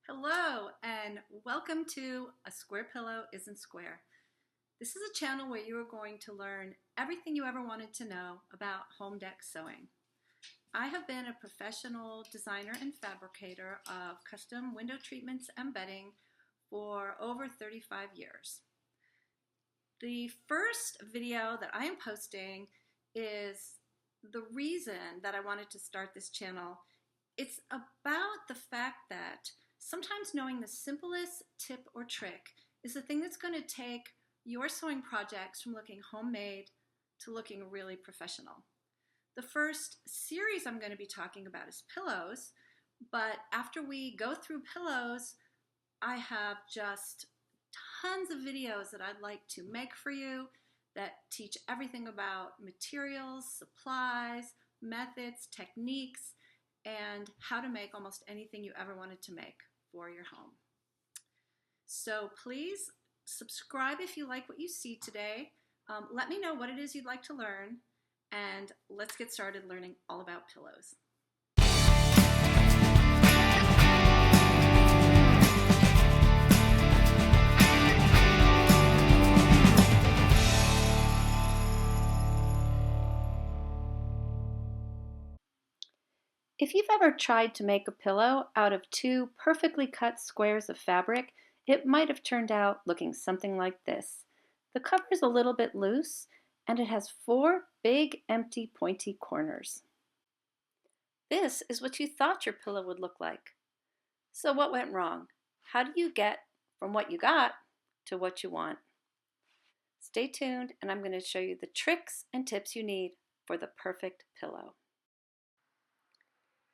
Hello and welcome to A Square Pillow Isn't Square. This is a channel where you are going to learn everything you ever wanted to know about home dec sewing. I have been a professional designer and fabricator of custom window treatments and bedding for over 35 years. The first video that I am posting is the reason that I wanted to start this channel. It's about the fact that sometimes knowing the simplest tip or trick is the thing that's going to take your sewing projects from looking homemade to looking really professional. The first series I'm going to be talking about is pillows, but after we go through pillows, I have just tons of videos that I'd like to make for you that teach everything about materials, supplies, methods, techniques, and how to make almost anything you ever wanted to make for your home. So please subscribe if you like what you see today. Let me know what it is you'd like to learn, and let's get started learning all about pillows. If you've ever tried to make a pillow out of two perfectly cut squares of fabric, it might have turned out looking something like this. The cover is a little bit loose, and it has four big, empty, pointy corners. This is what you thought your pillow would look like. So what went wrong? How do you get from what you got to what you want? Stay tuned, and I'm going to show you the tricks and tips you need for the perfect pillow.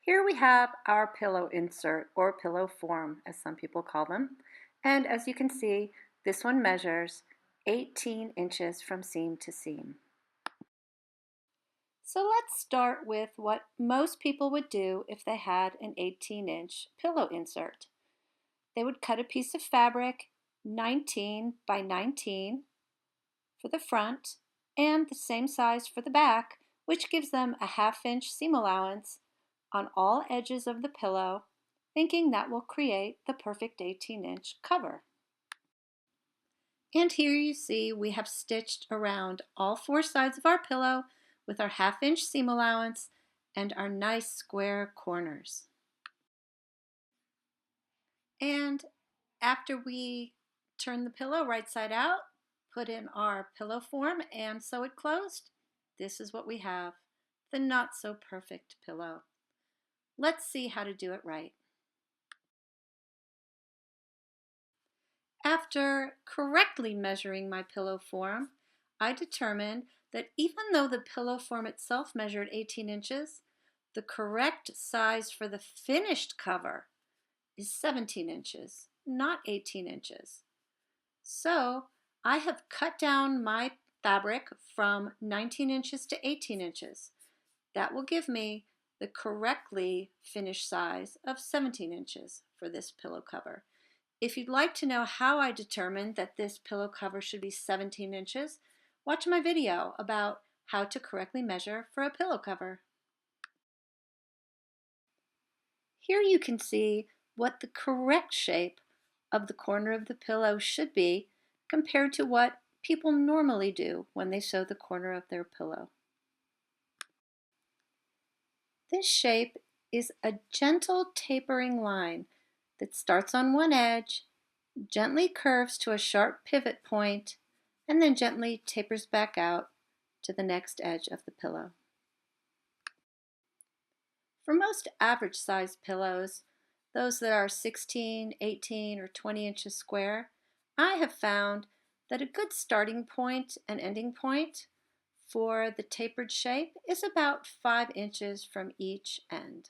Here we have our pillow insert, or pillow form, as some people call them. And as you can see, this one measures 18 inches from seam to seam. So let's start with what most people would do if they had an 18-inch pillow insert. They would cut a piece of fabric 19 by 19 for the front and the same size for the back, which gives them a ½ inch seam allowance on all edges of the pillow, thinking that will create the perfect 18-inch cover. And here you see we have stitched around all four sides of our pillow with our ½ inch seam allowance and our nice square corners. And after we turn the pillow right side out, put in our pillow form and sew it closed, this is what we have, the not so perfect pillow. Let's see how to do it right. After correctly measuring my pillow form, I determined that even though the pillow form itself measured 18 inches, the correct size for the finished cover is 17 inches, not 18 inches. So I have cut down my fabric from 19 inches to 18 inches. That will give me the correctly finished size of 17 inches for this pillow cover. If you'd like to know how I determined that this pillow cover should be 17 inches, watch my video about how to correctly measure for a pillow cover. Here you can see what the correct shape of the corner of the pillow should be compared to what people normally do when they sew the corner of their pillow. This shape is a gentle tapering line that starts on one edge, gently curves to a sharp pivot point, and then gently tapers back out to the next edge of the pillow. For most average sized pillows, those that are 16, 18, or 20 inches square, I have found that a good starting point and ending point for the tapered shape is about 5 inches from each end.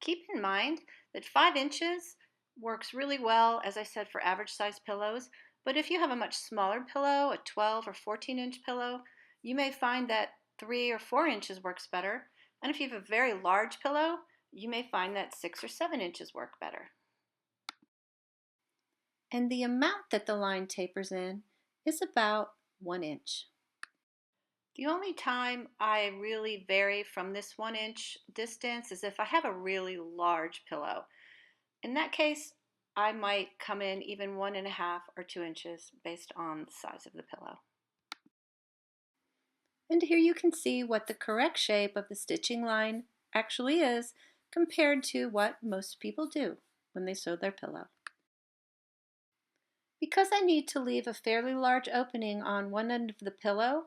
Keep in mind that 5 inches works really well, as I said, for average size pillows, but if you have a much smaller pillow, a 12 or 14-inch pillow, you may find that 3 or 4 inches works better, and if you have a very large pillow, you may find that 6 or 7 inches work better. And the amount that the line tapers in is about 1 inch. The only time I really vary from this 1 inch distance is if I have a really large pillow. In that case, I might come in even 1.5 or 2 inches based on the size of the pillow. And here you can see what the correct shape of the stitching line actually is compared to what most people do when they sew their pillow. Because I need to leave a fairly large opening on one end of the pillow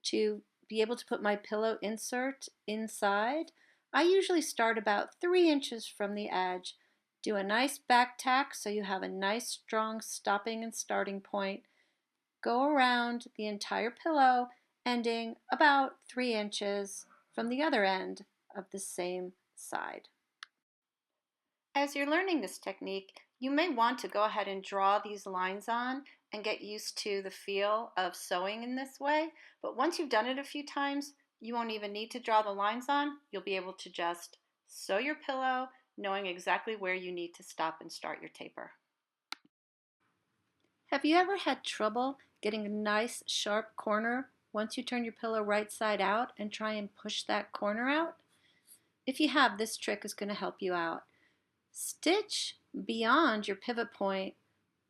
to be able to put my pillow insert inside, I usually start about 3 inches from the edge. Do a nice back tack so you have a nice strong stopping and starting point. Go around the entire pillow, ending about 3 inches from the other end of the same side. As you're learning this technique, you may want to go ahead and draw these lines on and get used to the feel of sewing in this way. But once you've done it a few times, you won't even need to draw the lines on. You'll be able to just sew your pillow, knowing exactly where you need to stop and start your taper. Have you ever had trouble getting a nice sharp corner once you turn your pillow right side out and try and push that corner out? If you have, this trick is going to help you out. Stitch beyond your pivot point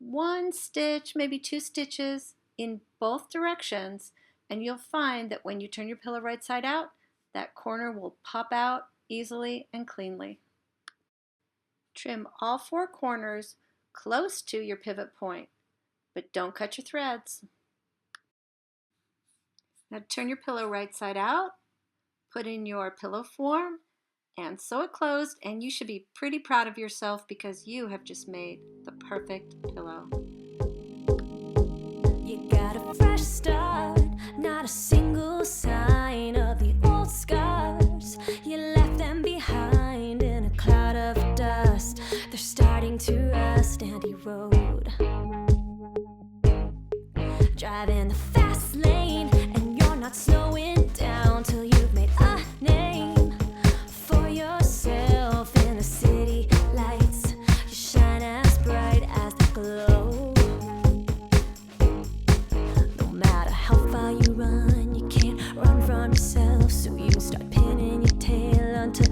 1 stitch, maybe 2 stitches in both directions, and you'll find that when you turn your pillow right side out, that corner will pop out easily and cleanly. Trim all 4 corners close to your pivot point, but don't cut your threads. Now turn your pillow right side out, put in your pillow form, and sew it closed, and you should be pretty proud of yourself because you have just made the perfect pillow. You got a fresh start, not a single sign of the old scars. You left them behind in a cloud of dust. They're starting to rust and erode. Driving the fast lane, and you're not slowing down till you've made a name for yourself in the city lights. You shine as bright as the glow. No matter how far you run, you can't run from yourself. So you start pinning your tail onto